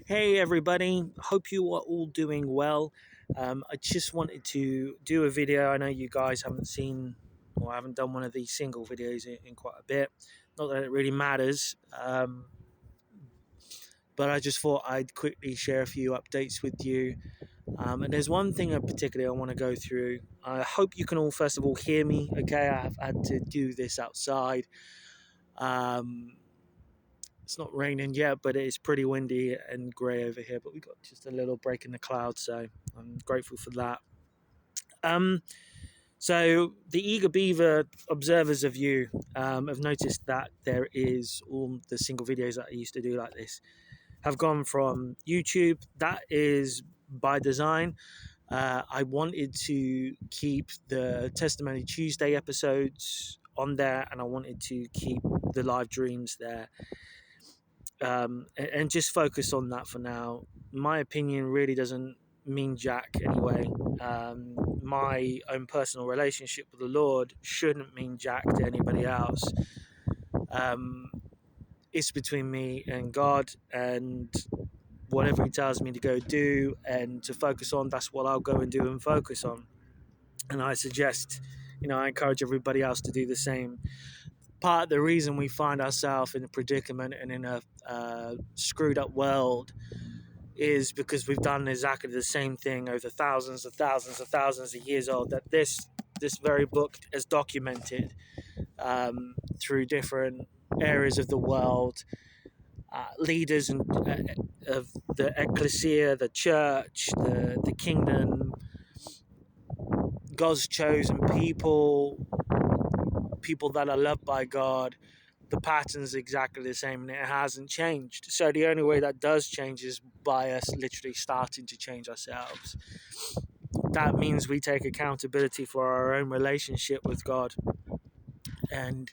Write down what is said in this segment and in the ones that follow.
Hey everybody, hope you are all doing well. I just wanted to do a video. I know you guys haven't seen or haven't done one of these single videos in quite a bit. Not that it really matters, but I just thought I'd quickly share a few updates with you. And there's one thing in particular I want to go through. I hope you can all, first of all, hear me. Okay, I have had to do this outside. Um, It's not raining yet, but it is pretty windy and grey over here. But we got just a little break in the clouds, so I'm grateful for that. Um, so the eager beaver observers of you have noticed that there is all the single videos that I used to do like this have gone from YouTube. That is by design. I wanted to keep the Testimony Tuesday episodes on there, and I wanted to keep the live dreams there. And just focus on that for now. My opinion really doesn't mean jack anyway. My own personal relationship with the Lord shouldn't mean jack to anybody else. Um, it's between me and God, and whatever He tells me to go do and to focus on, that's what I'll go and do and focus on. And I suggest, I encourage everybody else to do the same. Part of the reason we find ourselves in a predicament and in a screwed up world is because we've done exactly the same thing over thousands of years old, that this very book is documented through different areas of the world, leaders of the ecclesia, the church, the kingdom, God's chosen people that are loved by God. The pattern's exactly the same and it hasn't changed. So the only way that does change is by us literally starting to change ourselves. That means we take accountability for our own relationship with God. And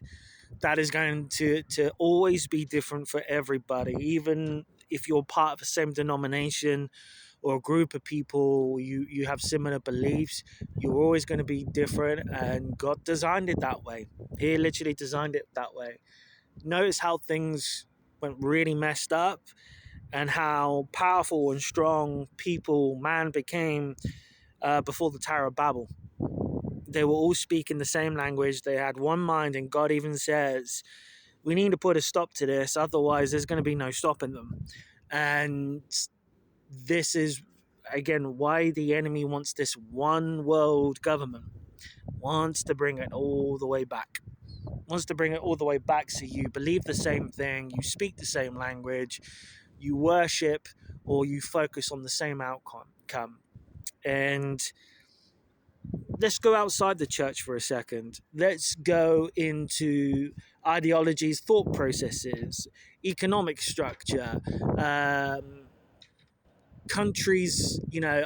that is going to always be different for everybody. Even if you're part of the same denomination or a group of people, you have similar beliefs, you're always going to be different, and God designed it that way. He literally designed it that way. Notice how things went really messed up and how powerful and strong man became before the Tower of Babel. They were all speaking the same language. They had one mind, and God even says, we need to put a stop to this, otherwise there's going to be no stopping them. And this is, again, why the enemy wants this one world government, wants to bring it all the way back. So you believe the same thing, you speak the same language, you worship, or you focus on the same outcome. And let's go outside the church for a second. Let's go into ideologies, thought processes, economic structure, countries,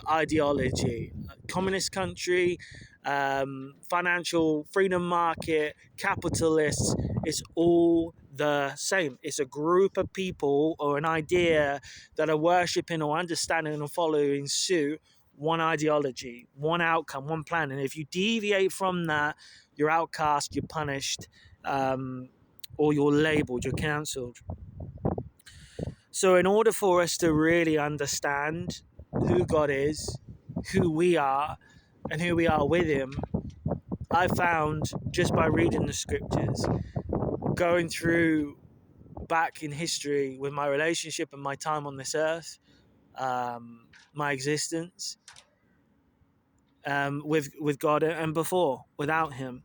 ideology, communist country, financial freedom market, capitalists. It's all the same. It's a group of people or an idea that are worshipping or understanding or following suit one ideology, one outcome, one plan. And if you deviate from that, you're outcast, you're punished, or you're labeled, you're cancelled. So in order for us to really understand who God is, who we are, and who we are with Him, I found, just by reading the scriptures, going through back in history with my relationship and my time on this earth, my existence, with God, and before, without Him,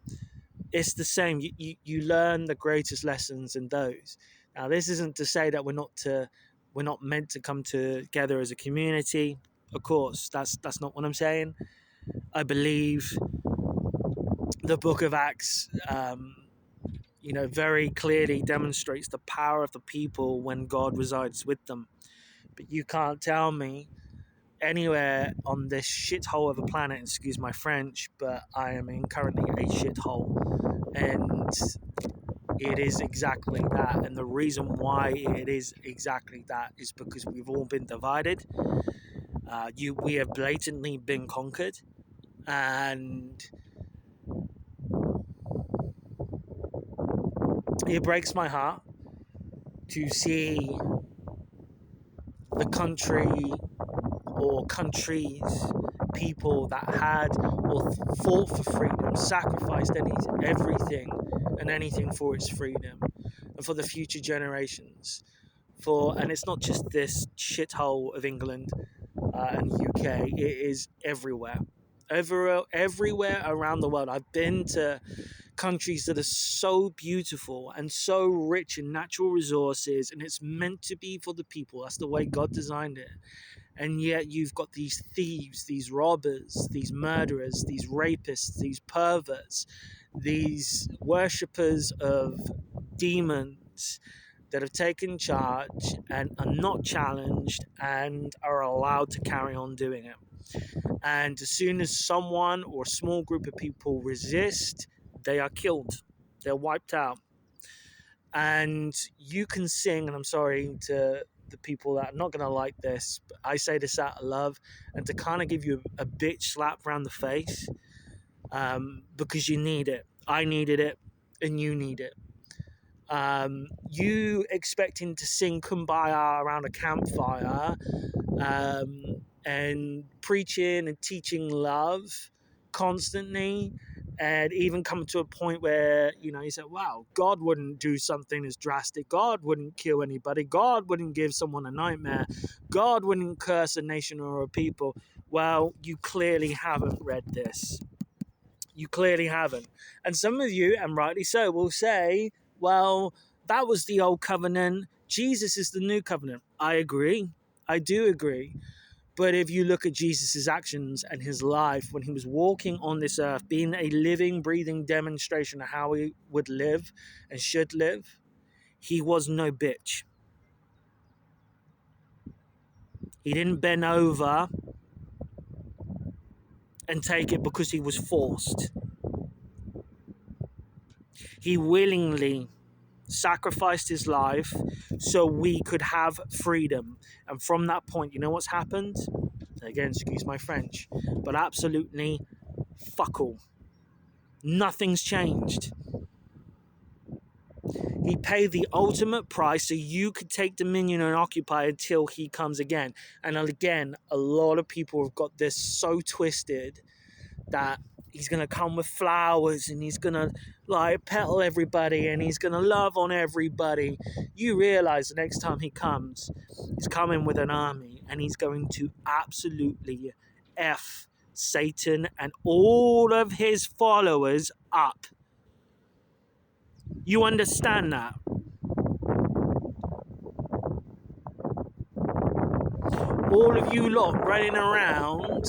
it's the same. You learn the greatest lessons in those. Now, this isn't to say that we're not meant to come together as a community. Of course, that's not what I'm saying. I believe the Book of Acts, very clearly demonstrates the power of the people when God resides with them. But you can't tell me anywhere on this shithole of a planet, excuse my French, but I am in currently a shithole, and it is exactly that. And the reason why it is exactly that is because we've all been divided. We have blatantly been conquered, and it breaks my heart to see the country or countries, people that had or fought for freedom, sacrificed everything and anything for its freedom and for the future generations. And it's not just this shithole of England and UK, it is everywhere. Everywhere around the world. I've been to countries that are so beautiful and so rich in natural resources, and it's meant to be for the people. That's the way God designed it. And yet you've got these thieves, these robbers, these murderers, these rapists, these perverts, these worshippers of demons that have taken charge and are not challenged and are allowed to carry on doing it. And as soon as someone or a small group of people resist, they are killed. They're wiped out. And you can sing, and I'm sorry to the people that are not going to like this, but I say this out of love and to kind of give you a bitch slap around the face, because you need it. I needed it, and you need it. You expecting to sing Kumbaya around a campfire, and preaching and teaching love constantly, and even come to a point where, you say, wow, God wouldn't do something as drastic. God wouldn't kill anybody. God wouldn't give someone a nightmare. God wouldn't curse a nation or a people. Well, you clearly haven't read this. You clearly haven't. And some of you, and rightly so, will say, well, that was the old covenant. Jesus is the new covenant. I agree. I do agree. But if you look at Jesus' actions and his life when he was walking on this earth, being a living, breathing demonstration of how he would live and should live, he was no bitch. He didn't bend over and take it because he was forced. He willingly sacrificed his life so we could have freedom. And from that point, you know what's happened? Again, excuse my French, but absolutely fuck all. Nothing's changed. He paid the ultimate price so you could take dominion and occupy until he comes again. And again, a lot of people have got this so twisted that he's going to come with flowers and he's going to petal everybody and he's going to love on everybody. You realize the next time he comes, he's coming with an army and he's going to absolutely F Satan and all of his followers up. You understand that? All of you lot running around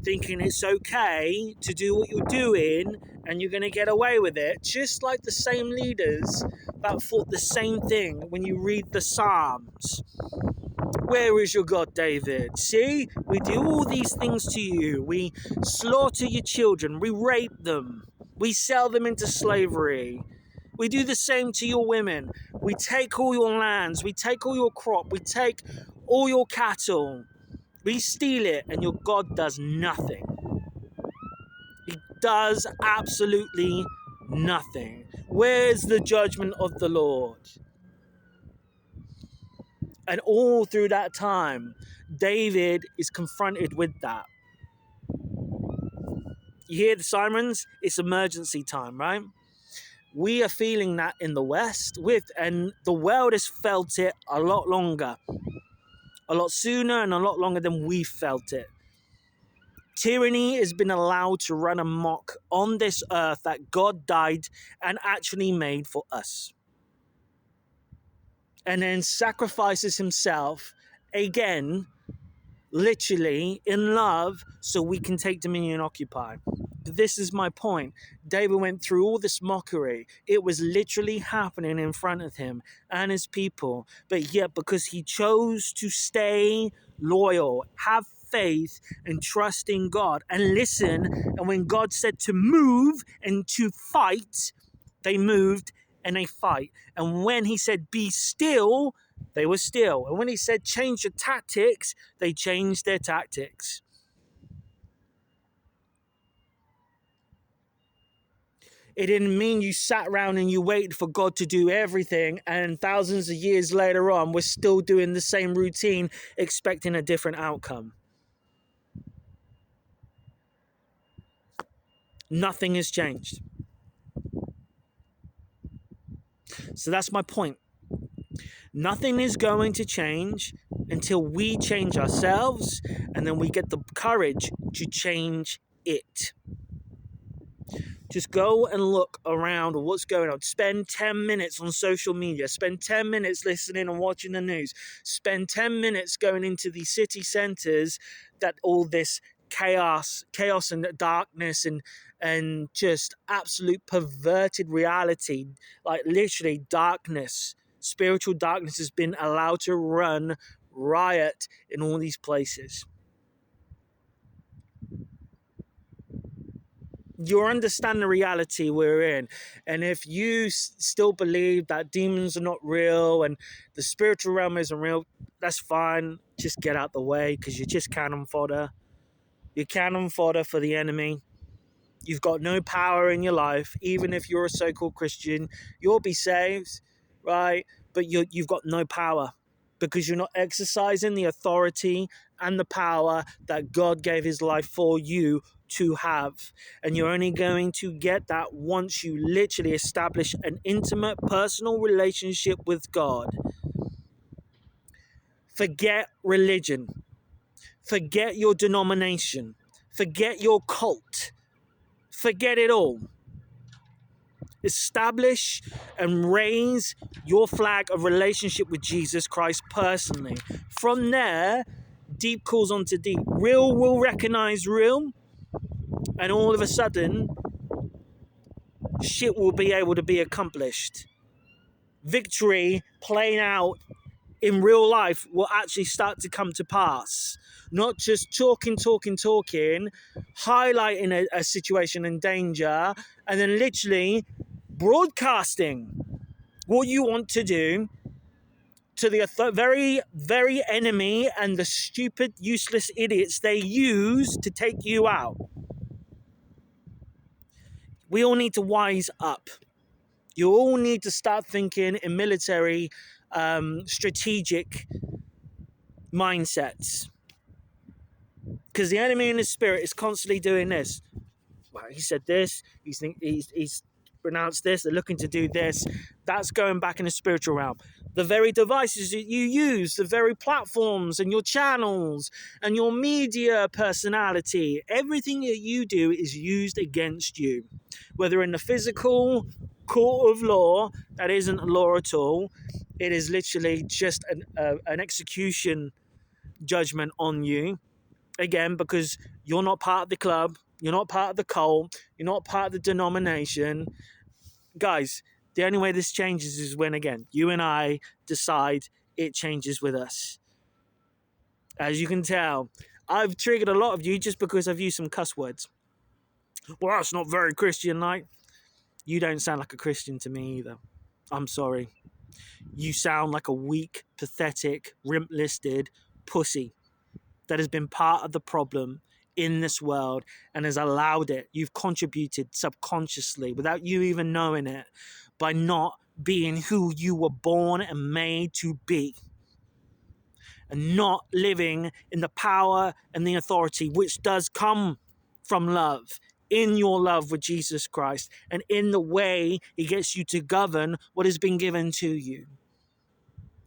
thinking it's okay to do what you're doing and you're going to get away with it, just like the same leaders that thought the same thing when you read the Psalms. Where is your God, David? See, we do all these things to you. We slaughter your children. We rape them. We sell them into slavery. We do the same to your women. We take all your lands. We take all your crop. We take all your cattle. We steal it, and your God does nothing. He does absolutely nothing. Where's the judgment of the Lord? And all through that time, David is confronted with that. You hear the sirens? It's emergency time, right? We are feeling that in the West, and the world has felt it a lot longer, a lot sooner and a lot longer than we felt it. Tyranny has been allowed to run amok on this earth that God died and actually made for us. And then sacrifices himself again, literally in love, so we can take dominion and occupy. This is my point. David went through all this mockery. It was literally happening in front of him and his people. But yet, because he chose to stay loyal, have faith, and trust in God, and listen, and when God said to move and to fight, they moved and they fight. And when he said be still, they were still. And when he said change your tactics, they changed their tactics. It didn't mean you sat around and you waited for God to do everything, and thousands of years later on, we're still doing the same routine, expecting a different outcome. Nothing has changed. So that's my point. Nothing is going to change until we change ourselves, and then we get the courage to change it. Just go and look around what's going on. Spend 10 minutes on social media. Spend 10 minutes listening and watching the news. Spend 10 minutes going into the city centers that all this chaos and darkness and just absolute perverted reality, like literally darkness, spiritual darkness has been allowed to run riot in all these places. You understand the reality we're in. And if you still believe that demons are not real and the spiritual realm isn't real, that's fine. Just get out the way, because you're just cannon fodder. You're cannon fodder for the enemy. You've got no power in your life. Even if you're a so-called Christian, you'll be saved, right? But you've got no power, because you're not exercising the authority and the power that God gave his life for you to have. And you're only going to get that once you literally establish an intimate personal relationship with God. Forget religion. Forget your denomination. Forget your cult. Forget it all. Establish and raise your flag of relationship with Jesus Christ personally. From there, deep calls onto deep. Real will recognize real, and all of a sudden, shit will be able to be accomplished. Victory playing out in real life will actually start to come to pass. Not just talking, highlighting a situation in danger, and then literally broadcasting what you want to do to the very, very enemy and the stupid, useless idiots they use to take you out. We all need to wise up. You all need to start thinking in military, strategic mindsets. Because the enemy in the spirit is constantly doing this. Well, he said this, he's pronounced this, they're looking to do this. That's going back in the spiritual realm. The very devices that you use, the very platforms and your channels and your media personality, everything that you do is used against you. Whether in the physical court of law, that isn't law at all. It is literally just an execution judgment on you. Again, because you're not part of the club, you're not part of the cult, you're not part of the denomination. Guys, the only way this changes is when, again, you and I decide it changes with us. As you can tell, I've triggered a lot of you just because I've used some cuss words. Well, that's not very Christian-like. You don't sound like a Christian to me either. I'm sorry. You sound like a weak, pathetic, rimp-listed pussy that has been part of the problem in this world and has allowed it. You've contributed subconsciously without you even knowing it by not being who you were born and made to be, and not living in the power and the authority which does come from love, in your love with Jesus Christ, and in the way he gets you to govern what has been given to you.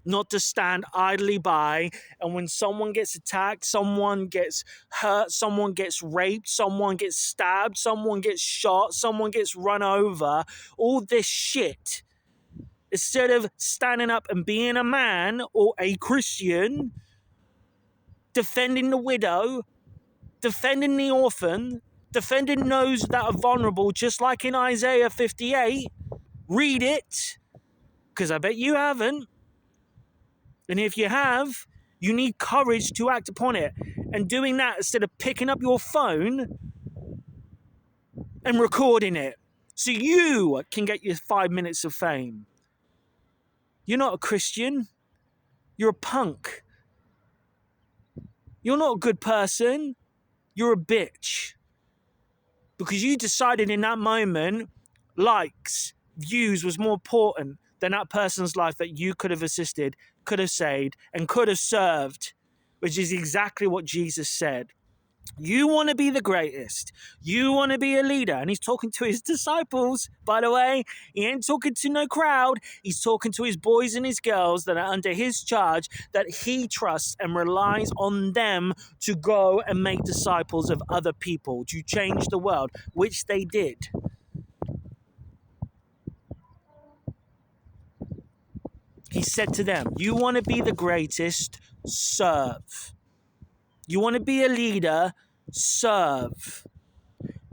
Not to stand idly by, and when someone gets attacked, someone gets hurt, someone gets raped, someone gets stabbed, someone gets shot, someone gets run over, all this shit, instead of standing up and being a man or a Christian, defending the widow, defending the orphan, defending those that are vulnerable, just like in Isaiah 58, read it, because I bet you haven't. And if you have, you need courage to act upon it. And doing that instead of picking up your phone and recording it so you can get your 5 minutes of fame. You're not a Christian. You're a punk. You're not a good person. You're a bitch. Because you decided in that moment, likes, views was more important than that person's life that you could have assisted, could have saved, and could have served, which is exactly what Jesus said. You want to be the greatest. You want to be a leader. And he's talking to his disciples, by the way. He ain't talking to no crowd. He's talking to his boys and his girls that are under his charge, that he trusts and relies on them to go and make disciples of other people, to change the world, which they did. He said to them, you want to be the greatest? Serve. You want to be a leader? Serve.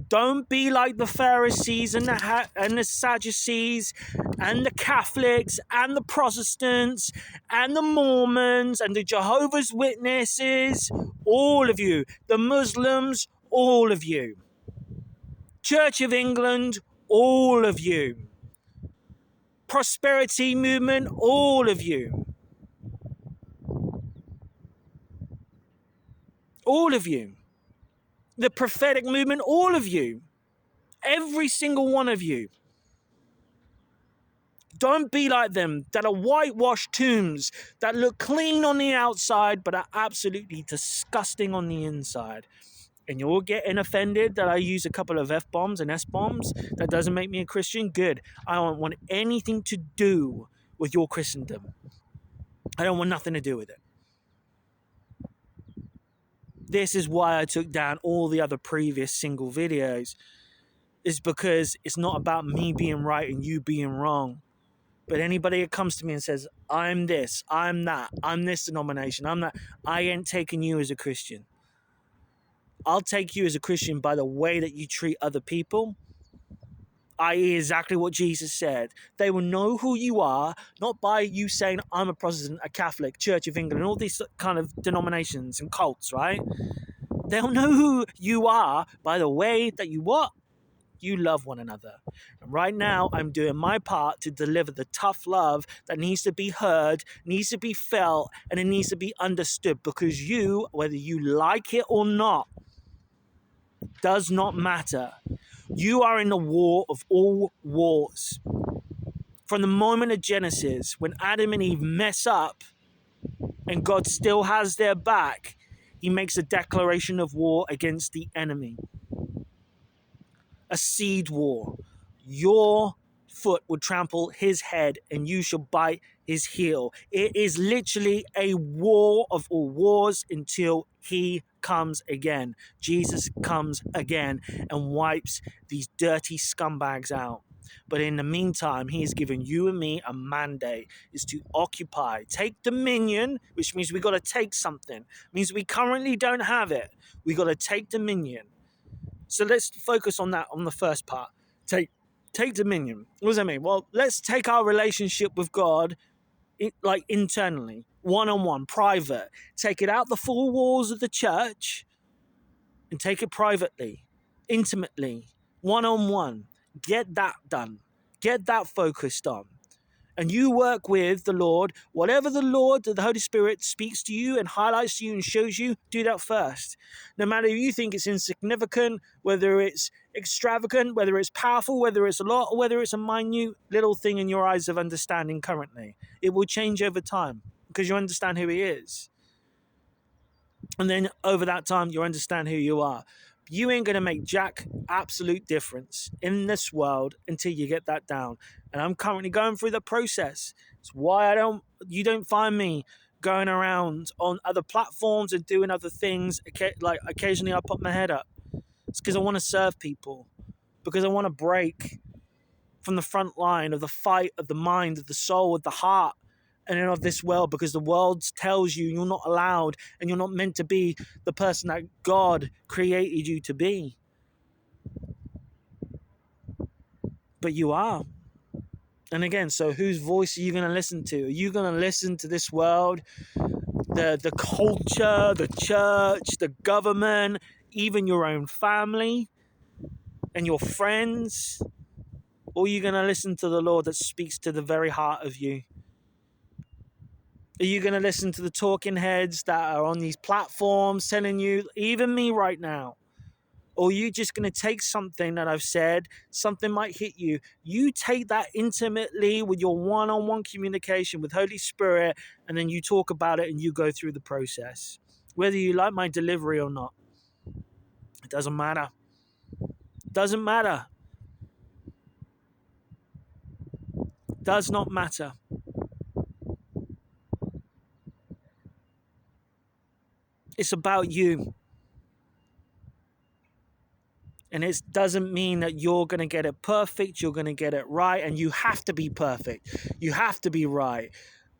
Don't be like the Pharisees and the Sadducees and the Catholics and the Protestants and the Mormons and the Jehovah's Witnesses, all of you, the Muslims, all of you, Church of England, all of you, Prosperity Movement, all of you. All of you. The prophetic movement, all of you. Every single one of you. Don't be like them that are whitewashed tombs that look clean on the outside but are absolutely disgusting on the inside. And you're all getting offended that I use a couple of F-bombs and S-bombs. That doesn't make me a Christian. Good. I don't want anything to do with your Christendom. I don't want nothing to do with it. This is why I took down all the other previous single videos. Is because it's not about me being right and you being wrong. But anybody that comes to me and says, I'm this, I'm that, I'm this denomination, I'm that, I ain't taking you as a Christian. I'll take you as a Christian by the way that you treat other people, i.e. exactly what Jesus said. They will know who you are, not by you saying, I'm a Protestant, a Catholic, Church of England, and all these kind of denominations and cults, right? They'll know who you are by the way that you what? You love one another. And right now, I'm doing my part to deliver the tough love that needs to be heard, needs to be felt, and it needs to be understood, because you, whether you like it or not, does not matter. You are in the war of all wars. From the moment of Genesis, when Adam and Eve mess up and God still has their back, he makes a declaration of war against the enemy. A seed war. Your foot will trample his head and you shall bite his heel. It is literally a war of all wars until he comes again. Jesus comes again and wipes these dirty scumbags out. But in the meantime, he has given you and me a mandate, is to occupy, take dominion, which means we got to take something. It means we currently don't have it. We got to take dominion. So let's focus on that, on the first part. Take dominion. What does that mean? Well, let's take our relationship with God, like internally, one-on-one, private. Take it out the four walls of the church and take it privately, intimately, one-on-one. Get that done. Get that focused on. And you work with the Lord. Whatever the Lord, the Holy Spirit speaks to you and highlights to you and shows you, do that first. No matter if you think it's insignificant, whether it's extravagant, whether it's powerful, whether it's a lot, or whether it's a minute little thing in your eyes of understanding currently. It will change over time because you understand who he is. And then over that time, you understand who you are. You ain't going to make jack absolute difference in this world until you get that down. And I'm currently going through the process. It's why you don't find me going around on other platforms and doing other things. Like occasionally I put my head up. It's because I want to serve people. Because I want to break from the front line of the fight of the mind, of the soul, of the heart, and then of this world, because the world tells you you're not allowed and you're not meant to be the person that God created you to be. But you are. And again, so whose voice are you going to listen to? Are you going to listen to this world, the culture, the church, the government, even your own family and your friends? Or are you going to listen to the Lord that speaks to the very heart of you? Are you going to listen to the talking heads that are on these platforms telling you, even me right now, Or are you just going to take something that I've said, something might hit you. You take that intimately with your one-on-one communication with Holy Spirit, and then you talk about it and you go through the process. Whether you like my delivery or not, it doesn't matter. Doesn't matter. Does not matter. It's about you. And it doesn't mean that you're going to get it perfect, you're going to get it right, and you have to be perfect. You have to be right.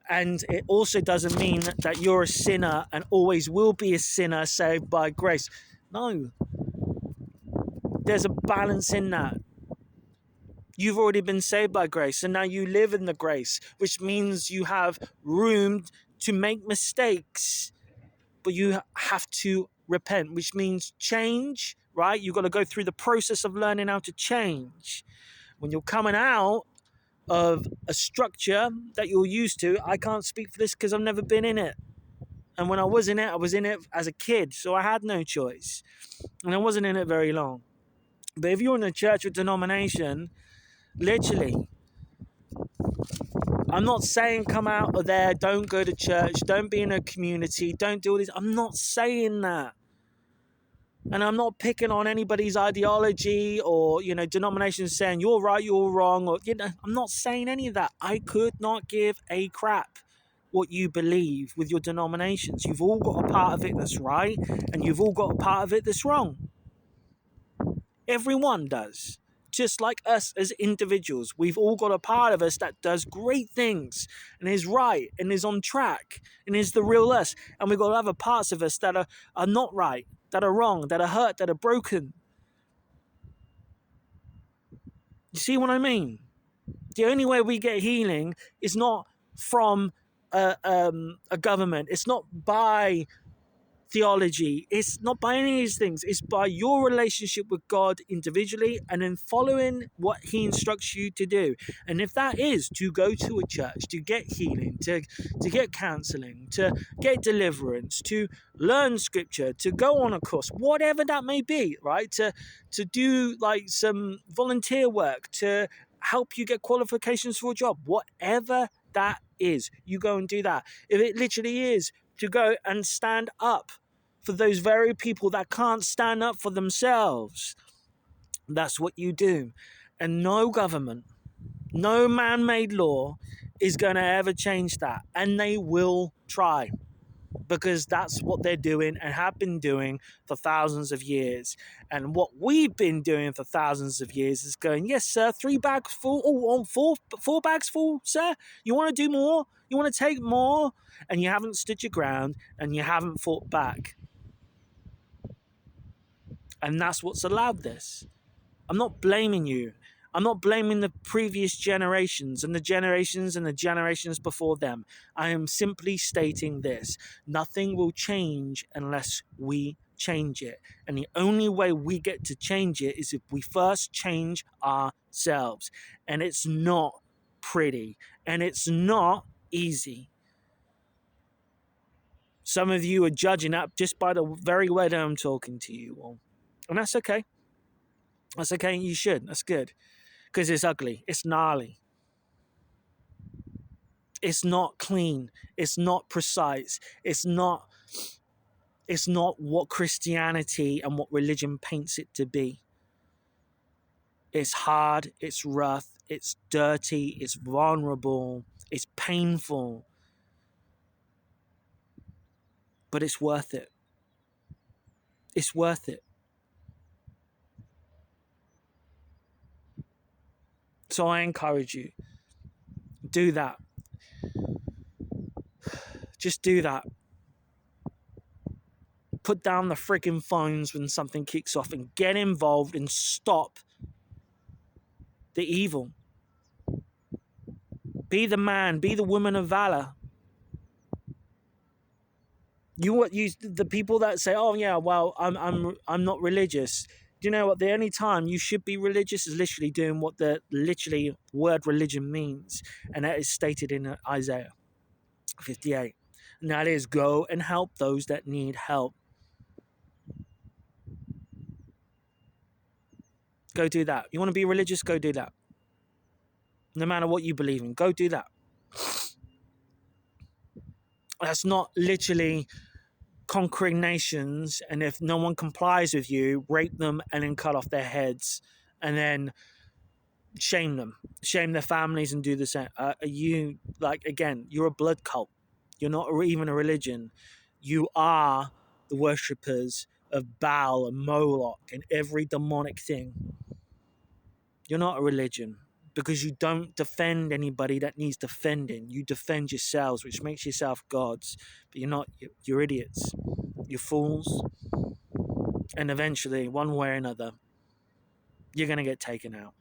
And it also doesn't mean that you're a sinner and always will be a sinner saved by grace. No, there's a balance in that. You've already been saved by grace, and now you live in the grace, which means you have room to make mistakes, but you have to repent, which means change, right? You've got to go through the process of learning how to change. When you're coming out of a structure that you're used to, I can't speak for this because I've never been in it. And when I was in it as a kid, so I had no choice. And I wasn't in it very long. But if you're in a church or denomination, literally, I'm not saying come out of there, don't go to church, don't be in a community, don't do all this. I'm not saying that. And I'm not picking on anybody's ideology or, denominations saying you're right, you're wrong. Or, I'm not saying any of that. I could not give a crap what you believe with your denominations. You've all got a part of it that's right, and you've all got a part of it that's wrong. Everyone does. Just like us as individuals, we've all got a part of us that does great things and is right and is on track and is the real us. And we've got other parts of us that are not right, that are wrong, that are hurt, that are broken. You see what I mean? The only way we get healing is not from a government. It's not by theology. It's not by any of these things. It's by your relationship with God individually and then following what he instructs you to do. And if that is to go to a church, to get healing, to get counseling, to get deliverance, to learn scripture, to go on a course, whatever that may be, right? To do like some volunteer work, to help you get qualifications for a job, whatever that is, you go and do that. If it literally is to go and stand up for those very people that can't stand up for themselves, that's what you do. And no government, no man-made law is going to ever change that. And they will try, because that's what they're doing and have been doing for thousands of years. And what we've been doing for thousands of years is going, yes, sir, 3 bags full, four bags full, sir. You want to do more? You want to take more? And you haven't stood your ground and you haven't fought back. And that's what's allowed this. I'm not blaming you. I'm not blaming the previous generations and the generations before them. I am simply stating this. Nothing will change unless we change it. And the only way we get to change it is if we first change ourselves. And it's not pretty. And it's not easy. Some of you are judging that just by the very way that I'm talking to you all. And that's okay. That's okay. You should. That's good. Because it's ugly. It's gnarly. It's not clean. It's not precise. It's not what Christianity and what religion paints it to be. It's hard. It's rough. It's dirty. It's vulnerable. It's painful. But it's worth it. It's worth it. So I encourage you, do that. Just do that. Put down the freaking phones when something kicks off and get involved and stop the evil. Be the man, be the woman of valor. The people that say, "Oh yeah, well, I'm not religious." Do you know what? The only time you should be religious is literally doing what the literally word religion means, and that is stated in Isaiah 58, and that is go and help those that need help. Go do that. You want to be religious? Go do that. No matter what you believe in, go do that. That's not literally conquering nations, and if no one complies with you, rape them and then cut off their heads and then shame them, shame their families and do the same. You, like, again, you're a blood cult. You're not even a religion. You are the worshippers of Baal and Moloch and every demonic thing. You're not a religion because you don't defend anybody that needs defending. You defend yourselves, which makes yourself gods. But you're not. You're idiots. You're fools. And eventually, one way or another, you're going to get taken out.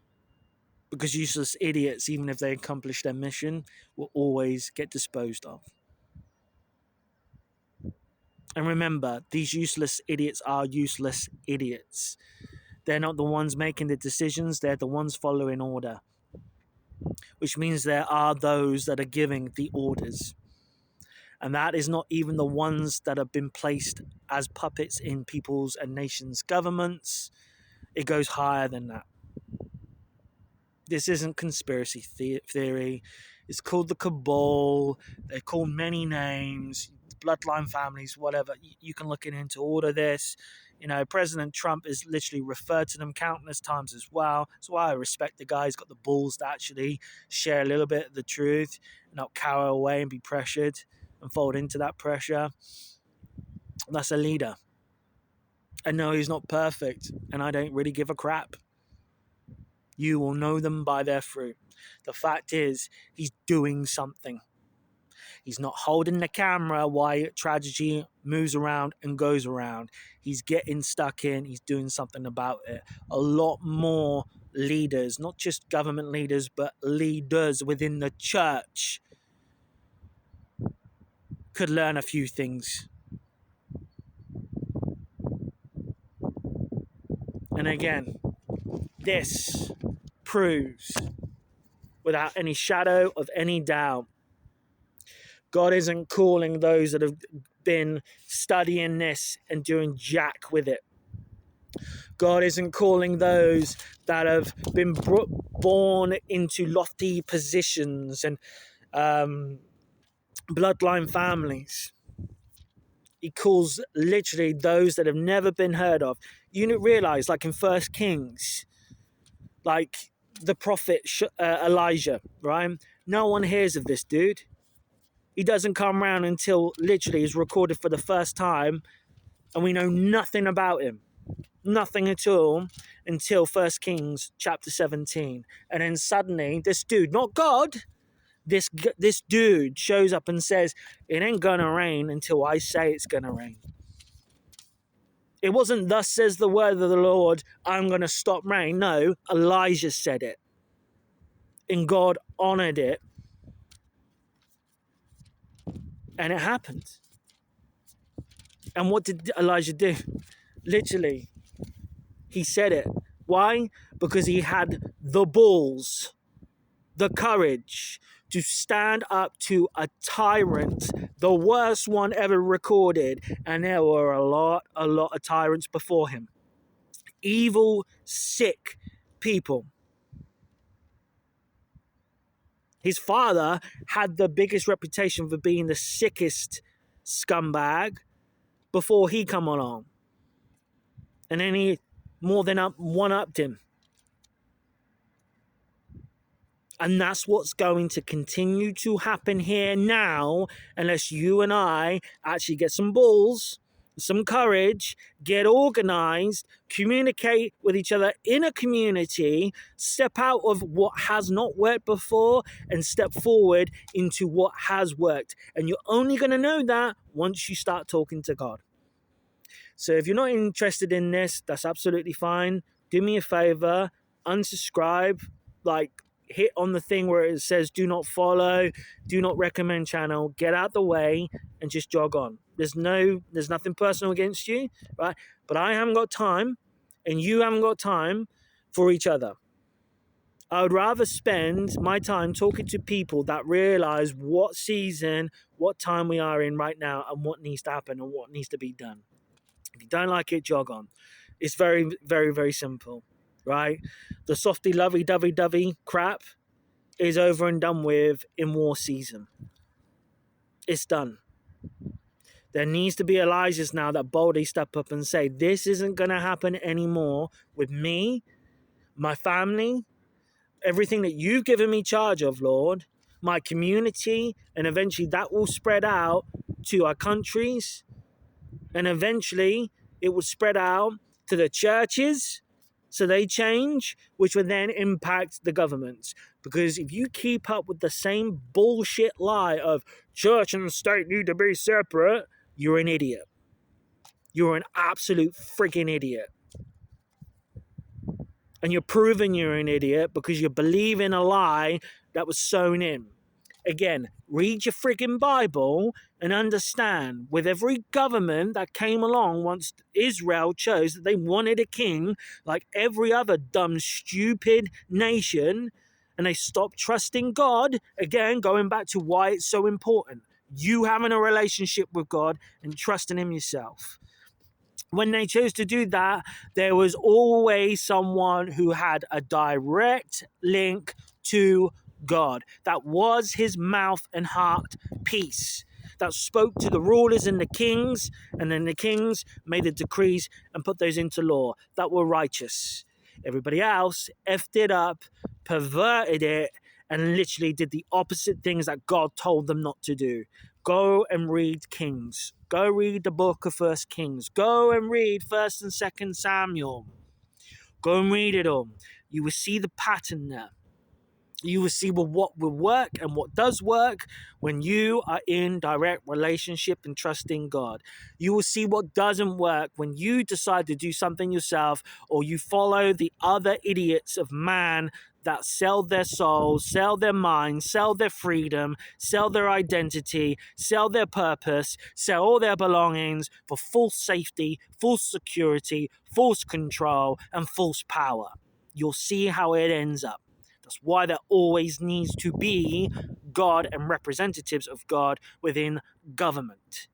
Because useless idiots, even if they accomplish their mission, will always get disposed of. And remember, these useless idiots are useless idiots. They're not the ones making the decisions, they're the ones following order. Which means there are those that are giving the orders. And that is not even the ones that have been placed as puppets in people's and nations' governments. It goes higher than that. This isn't conspiracy theory. It's called the cabal. They're called many names, bloodline families, whatever. You can look into all of this. You know, President Trump has literally referred to them countless times as well. That's why I respect the guy. He's got the balls to actually share a little bit of the truth, not cower away and be pressured and fold into that pressure. That's a leader. I know he's not perfect, and I don't really give a crap. You will know them by their fruit. The fact is, he's doing something. He's not holding the camera while tragedy moves around and goes around. He's getting stuck in. He's doing something about it. A lot more leaders, not just government leaders, but leaders within the church could learn a few things. And again, this proves, without any shadow of any doubt, God isn't calling those that have been studying this and doing jack with it. God isn't calling those that have been born into lofty positions and bloodline families. He calls literally those that have never been heard of. You realize, like in 1 Kings, like the prophet Elijah, right? No one hears of this dude. He doesn't come around until literally is recorded for the first time, and we know nothing about him. Nothing at all until 1 Kings chapter 17. And then suddenly, this dude, not God, this dude shows up and says, it ain't gonna rain until I say it's gonna rain. It wasn't, thus says the word of the Lord, I'm gonna stop rain. No, Elijah said it. And God honored it. And it happened. And what did Elijah do? Literally, he said it. Why? Because he had the balls, the courage to stand up to a tyrant, the worst one ever recorded. And there were a lot of tyrants before him. Evil, sick people. His father had the biggest reputation for being the sickest scumbag before he come along. And then he more than one-upped him. And that's what's going to continue to happen here now, unless you and I actually get some balls, some courage, get organized, communicate with each other in a community, step out of what has not worked before and step forward into what has worked. And you're only going to know that once you start talking to God. So if you're not interested in this, that's absolutely fine. Do me a favor, unsubscribe, hit on the thing where it says do not follow, do not recommend channel, get out the way and just jog on. There's nothing personal against you, right? But I haven't got time and you haven't got time for each other. I would rather spend my time talking to people that realize what season, what time we are in right now and what needs to happen and what needs to be done. If you don't like it, jog on. It's very, very, very simple. right? The softy lovey dovey dovey crap is over and done with in war season. It's done. There needs to be Elijahs now that boldly step up and say, this isn't going to happen anymore with me, my family, everything that you've given me charge of, Lord, my community, and eventually that will spread out to our countries, and eventually it will spread out to the churches, so they change, which will then impact the governments. Because if you keep up with the same bullshit lie of church and state need to be separate, you're an idiot. You're an absolute freaking idiot. And you're proving you're an idiot because you believe in a lie that was sown in. Again, read your friggin' Bible and understand, with every government that came along once Israel chose that they wanted a king, like every other dumb, stupid nation, and they stopped trusting God, again, going back to why it's so important. You having a relationship with God and trusting Him yourself. When they chose to do that, there was always someone who had a direct link to God. That was his mouth and heart piece. That spoke to the rulers and the kings, and then the kings made the decrees and put those into law that were righteous. Everybody else effed it up, perverted it, and literally did the opposite things that God told them not to do. Go and read Kings. Go read the book of First Kings. Go and read First and Second Samuel. Go and read it all. You will see the pattern there. You will see what will work and what does work when you are in direct relationship and trusting God. You will see what doesn't work when you decide to do something yourself, or you follow the other idiots of man that sell their souls, sell their minds, sell their freedom, sell their identity, sell their purpose, sell all their belongings for false safety, false security, false control, and false power. You'll see how it ends up. That's why there always needs to be God and representatives of God within government.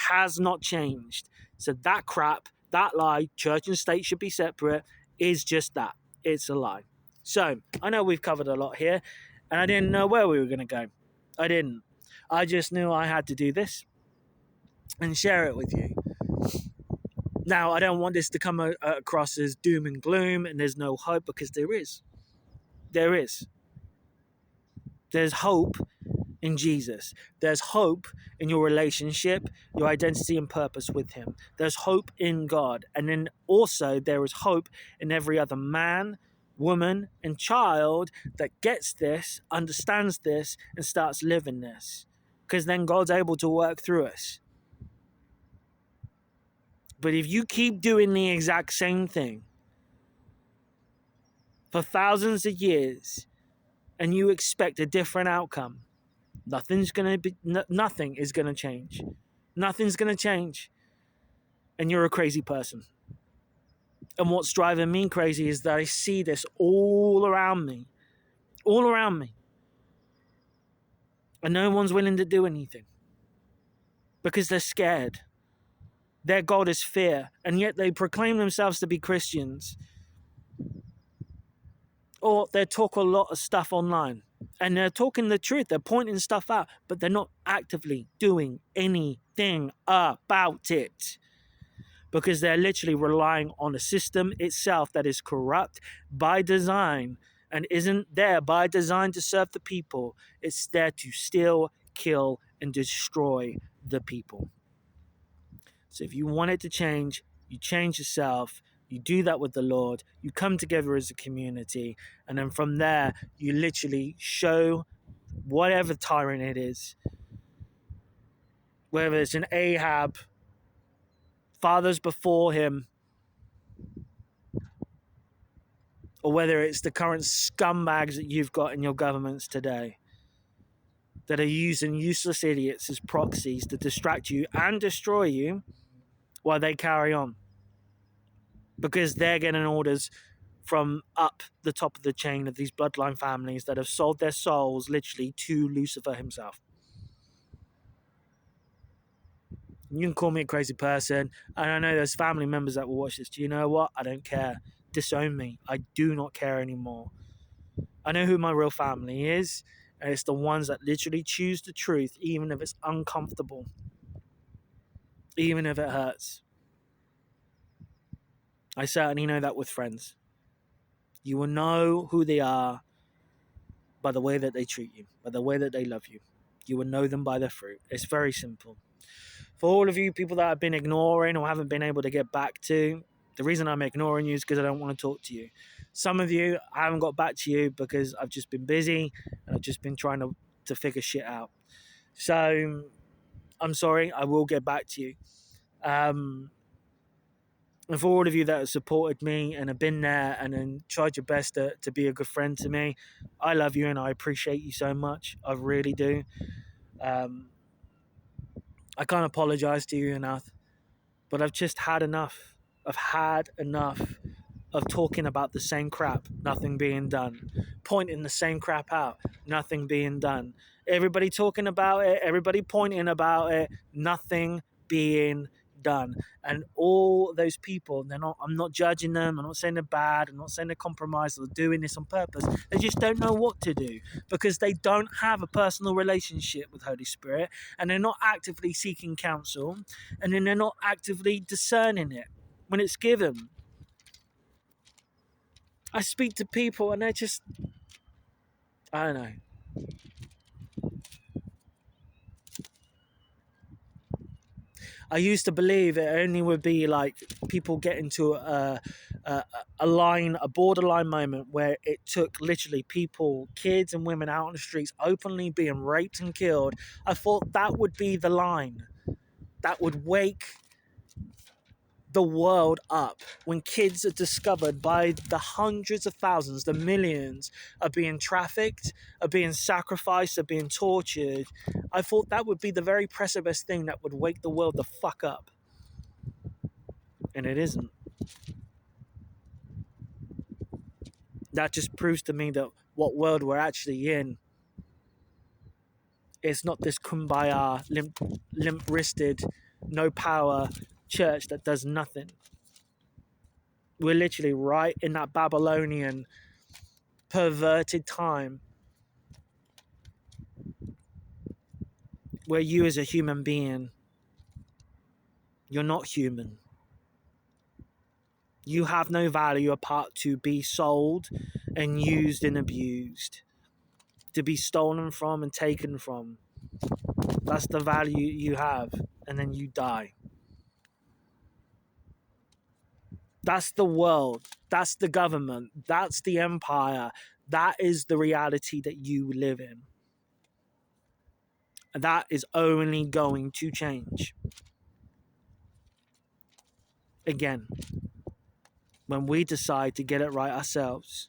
Has not changed. So that crap, that lie, church and state should be separate, is just that. It's a lie. So I know we've covered a lot here, and I didn't know where we were going to go. I didn't. I just knew I had to do this and share it with you. Now, I don't want this to come across as doom and gloom and there's no hope, because there is. There is. There's hope in Jesus. There's hope in your relationship, your identity and purpose with Him. There's hope in God. And then also there is hope in every other man, woman, and child that gets this, understands this, and starts living this. Because then God's able to work through us. But if you keep doing the exact same thing for thousands of years and you expect a different outcome, nothing is going to change. Nothing's going to change. And you're a crazy person. And what's driving me crazy is that I see this all around me. All around me. And no one's willing to do anything. Because they're scared. Their God is fear. And yet they proclaim themselves to be Christians. Or they talk a lot of stuff online. And they're talking the truth. They're pointing stuff out. But they're not actively doing anything about it. Because they're literally relying on a system itself that is corrupt by design and isn't there by design to serve the people. It's there to steal, kill, and destroy the people. So if you want it to change, you change yourself. You do that with the Lord. You come together as a community. And then from there, you literally show whatever tyrant it is. Whether it's an Ahab, fathers before him, or whether it's the current scumbags that you've got in your governments today that are using useless idiots as proxies to distract you and destroy you while they carry on. Because they're getting orders from up the top of the chain of these bloodline families that have sold their souls literally to Lucifer himself. You can call me a crazy person, and I know there's family members that will watch this. Do you know what? I don't care. disown me. I do not care anymore. I know who my real family is, and it's the ones that literally choose the truth, even if it's uncomfortable, even if it hurts. I certainly know that with friends. You will know who they are by the way that they treat you, by the way that they love you. You will know them by their fruit. It's very simple. For all of you people that I've been ignoring or haven't been able to get back to, the reason I'm ignoring you is because I don't want to talk to you. Some of you, I haven't got back to you because I've just been busy and I've just been trying to figure shit out. So I'm sorry, I will get back to you. And for all of you that have supported me and have been there and then tried your best to be a good friend to me, I love you and I appreciate you so much. I really do. I can't apologize to you enough, but I've just had enough. I've had enough of talking about the same crap, nothing being done. Pointing the same crap out, nothing being done. Everybody talking about it, everybody pointing about it, nothing being done. And all those people, I'm not judging them, I'm not saying they're bad, I'm not saying they're compromised or doing this on purpose. They just don't know what to do because they don't have a personal relationship with Holy Spirit, and they're not actively seeking counsel, and then they're not actively discerning it when it's given. I speak to people and they're just, I don't know. I used to believe it only would be like people get into a line, a borderline moment where it took literally people, kids and women out on the streets openly being raped and killed. I thought that would be the line that would wake the world up when kids are discovered by the hundreds of thousands, the millions, are being trafficked, are being sacrificed, are being tortured. I thought that would be the very precipice thing that would wake the world the fuck up. And it isn't. That just proves to me that what world we're actually in is not this kumbaya, limp-wristed, no power church that does nothing. We're literally right in that Babylonian perverted time where you as a human being, you're not human. You have no value apart to be sold and used and abused, to be stolen from and taken from. That's the value you have, and then you die. That's the world. That's the government. That's the empire. That is the reality that you live in. And that is only going to change. Again, when we decide to get it right ourselves,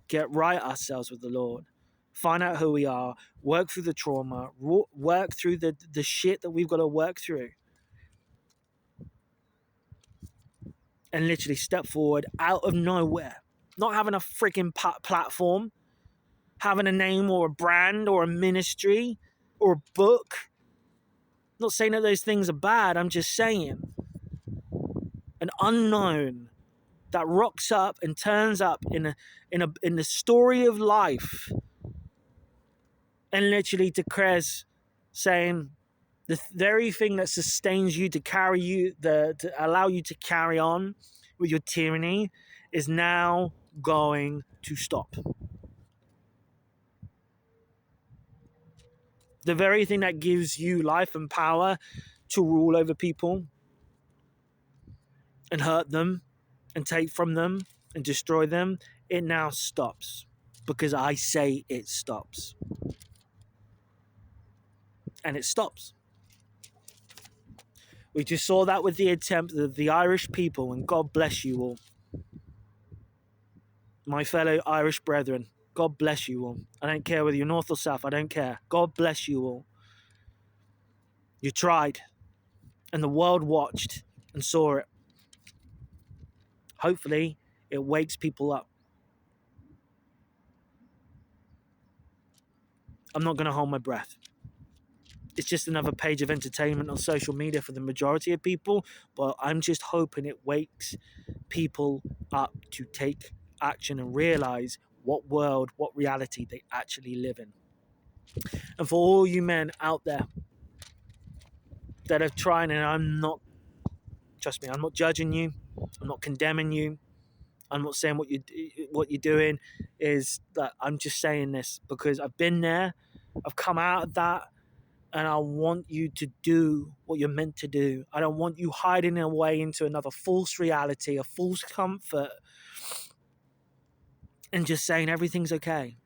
get right ourselves with the Lord, find out who we are, work through the trauma, work through the shit that we've got to work through, and literally step forward out of nowhere, not having a freaking platform, having a name or a brand or a ministry or a book. Not saying that those things are bad, I'm just saying an unknown that rocks up and turns up in the story of life and literally declares, saying the very thing that sustains you to carry you, to allow you to carry on with your tyranny, is now going to stop. The very thing that gives you life and power to rule over people and hurt them and take from them and destroy them, it now stops. Because I say it stops. And it stops. We just saw that with the attempt of the Irish people, and God bless you all. My fellow Irish brethren, God bless you all. I don't care whether you're north or south, I don't care. God bless you all. You tried, and the world watched and saw it. Hopefully, it wakes people up. I'm not going to hold my breath. It's just another page of entertainment on social media for the majority of people, but I'm just hoping it wakes people up to take action and realize what world, what reality they actually live in. And for all you men out there that are trying, and I'm not, trust me, I'm not judging you, I'm not condemning you, I'm not saying what you're doing is that. I'm just saying this because I've been there, I've come out of that, and I want you to do what you're meant to do. I don't want you hiding away into another false reality, a false comfort, and just saying everything's okay.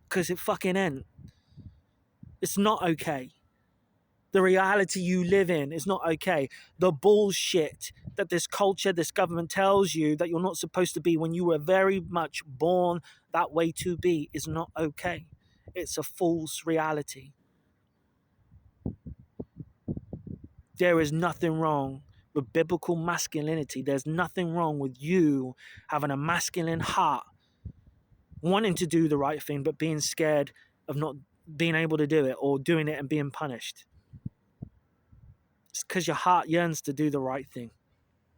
Because it fucking ain't. It's not okay. The reality you live in is not okay. The bullshit that this culture, this government tells you that you're not supposed to be when you were very much born that way to be is not okay. It's a false reality. There is nothing wrong with biblical masculinity. There's nothing wrong with you having a masculine heart, wanting to do the right thing, but being scared of not being able to do it or doing it and being punished. It's because your heart yearns to do the right thing.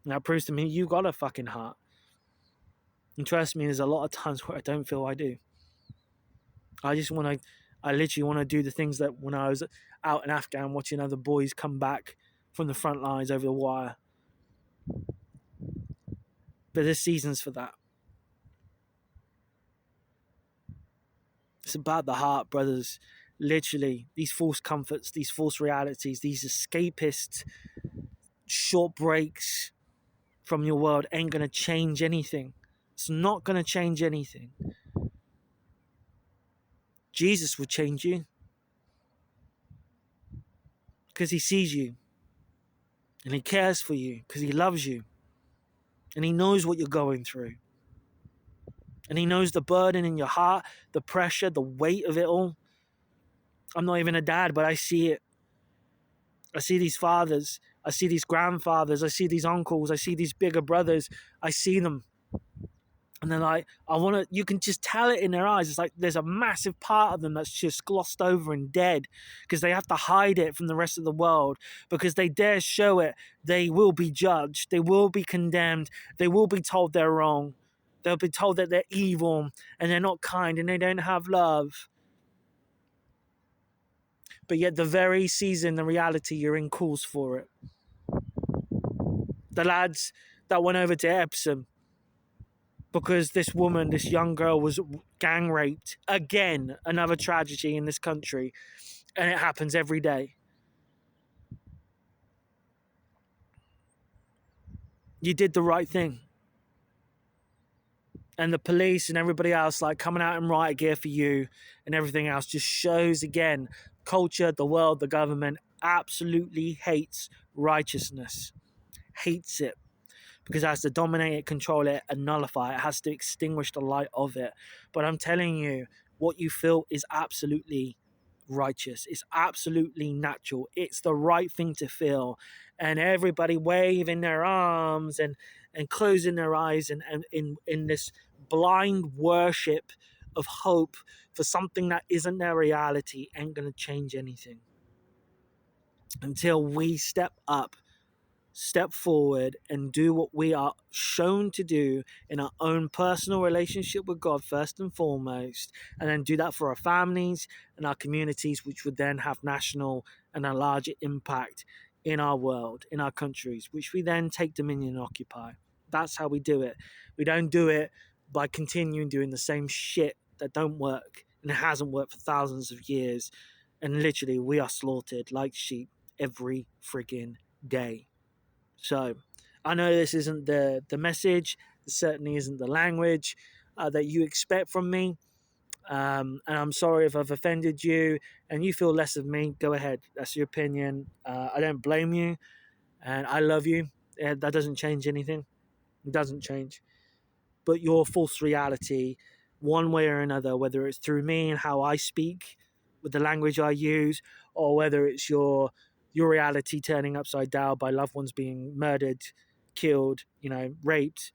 And that proves to me you got a fucking heart. And trust me, there's a lot of times where I don't feel I do. I literally want to do the things that when I was out in Afghan watching other boys come back from the front lines over the wire. But there's seasons for that. It's about the heart, brothers. Literally, these false comforts, these false realities, these escapist short breaks from your world ain't going to change anything. It's not going to change anything. Jesus will change you because he sees you and he cares for you because he loves you and he knows what you're going through. And he knows the burden in your heart, the pressure, the weight of it all. I'm not even a dad, but I see it. I see these fathers. I see these grandfathers. I see these uncles. I see these bigger brothers. I see them. And they're like, you can just tell it in their eyes. It's like there's a massive part of them that's just glossed over and dead because they have to hide it from the rest of the world because they dare show it. They will be judged. They will be condemned. They will be told they're wrong. They'll be told that they're evil and they're not kind and they don't have love. But yet the very season, the reality you're in calls for it. The lads that went over to Epsom because this woman, this young girl was gang raped. Again, another tragedy in this country. And it happens every day. You did the right thing. And the police and everybody else like coming out in riot gear for you and everything else just shows again, culture, the world, the government absolutely hates righteousness. Hates it. Because it has to dominate it, control it, and nullify it. It has to extinguish the light of it. But I'm telling you, what you feel is absolutely righteous. It's absolutely natural. It's the right thing to feel. And everybody waving their arms and closing their eyes and in this blind worship of hope for something that isn't their reality ain't going to change anything. Until we step up, step forward and do what we are shown to do in our own personal relationship with God first and foremost, and then do that for our families and our communities, which would then have national and a larger impact in our world, in our countries, which we then take dominion and occupy. That's how we do it. We don't do it by continuing doing the same shit that don't work and it hasn't worked for thousands of years, and literally we are slaughtered like sheep every friggin' day. So I know this isn't the message. This certainly isn't the language that you expect from me. And I'm sorry if I've offended you and you feel less of me. Go ahead. That's your opinion. I don't blame you. And I love you. That doesn't change anything. It doesn't change. But your false reality, one way or another, whether it's through me and how I speak with the language I use, or whether it's your reality turning upside down by loved ones being murdered, killed, raped,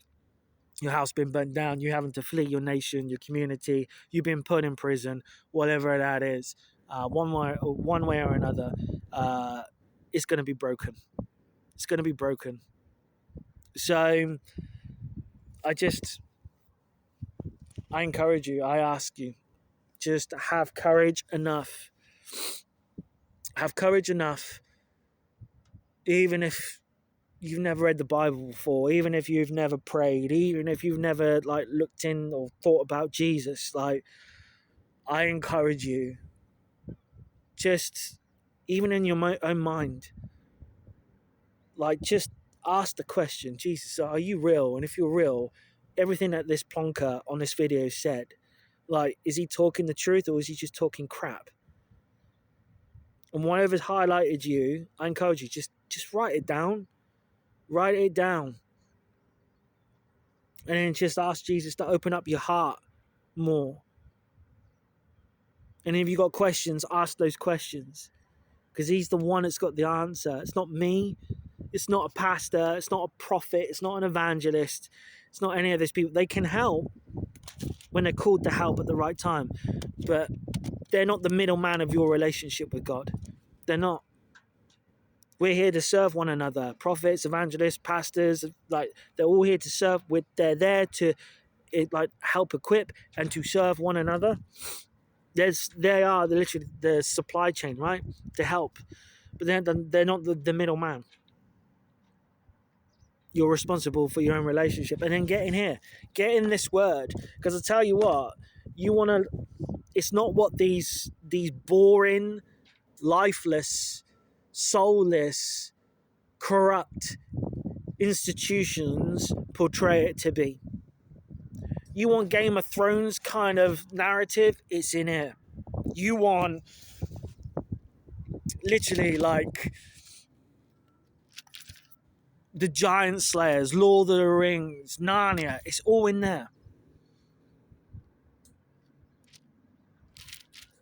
your house being burnt down, you having to flee your nation, your community, you being put in prison, whatever that is. one way or another, it's going to be broken. It's going to be broken. So I just, I encourage you, I ask you, just have courage enough. Have courage enough, even if you've never read the Bible before, even if you've never prayed, even if you've never like looked in or thought about Jesus. Like, I encourage you, just even in your own mind, like just ask the question, Jesus, are you real? And if you're real, everything that this plonker on this video said, like, is he talking the truth or is he just talking crap? And whatever's highlighted you, I encourage you, just write it down. Write it down. And then just ask Jesus to open up your heart more. And if you've got questions, ask those questions. Because he's the one that's got the answer. It's not me. It's not a pastor. It's not a prophet. It's not an evangelist. It's not any of these people. They can help when they're called to help at the right time. But they're not the middleman of your relationship with God. They're not. We're here to serve one another. Prophets, evangelists, pastors, like, they're all here to serve. They're there to like help equip and to serve one another. They are literally the supply chain, right? To help. But they're not the middleman. You're responsible for your own relationship. And then get in here. Get in this word. Because I tell you what, you want to, it's not what these boring, lifeless, soulless, corrupt institutions portray it to be. You want Game of Thrones kind of narrative? It's in here. You want literally like the Giant Slayers, Lord of the Rings, Narnia. It's all in there.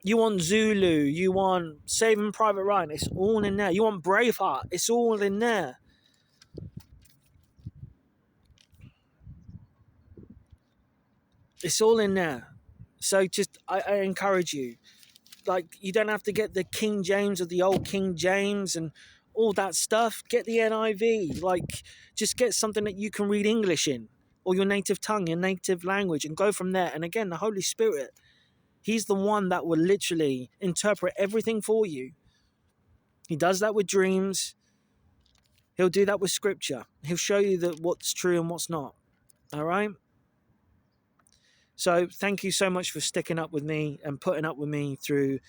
You want Zulu. You want Saving Private Ryan. It's all in there. You want Braveheart. It's all in there. It's all in there. So just, I encourage you. Like, you don't have to get the King James or the old King James and all that stuff. Get the NIV. Like, just get something that you can read English in, or your native tongue, your native language, and go from there. And again, the Holy Spirit, he's the one that will literally interpret everything for you. He does that with dreams. He'll do that with scripture. He'll show you that what's true and what's not. All right? So thank you so much for sticking up with me and putting up with me through.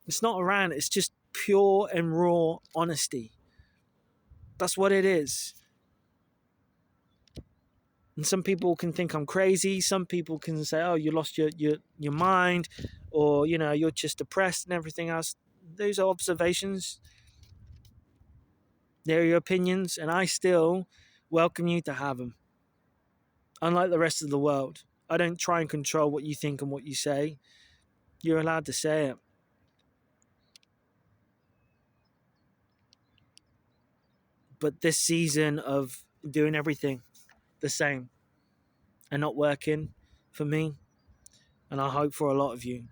It's not a rant. It's just pure and raw honesty. That's what it is. And some people can think I'm crazy. Some people can say, oh, you lost your mind, or, you know, you're just depressed and everything else. Those are observations. They're your opinions, and I still welcome you to have them. Unlike the rest of the world, I don't try and control what you think and what you say. You're allowed to say it. But this season of doing everything the same and not working for me, and I hope for a lot of you,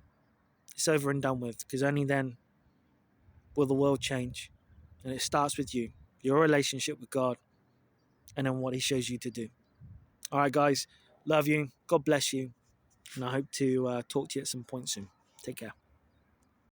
it's over and done with, because only then will the world change. And it starts with you, your relationship with God, and then what he shows you to do. All right, guys, love you. God bless you. And I hope to talk to you at some point soon. Take care.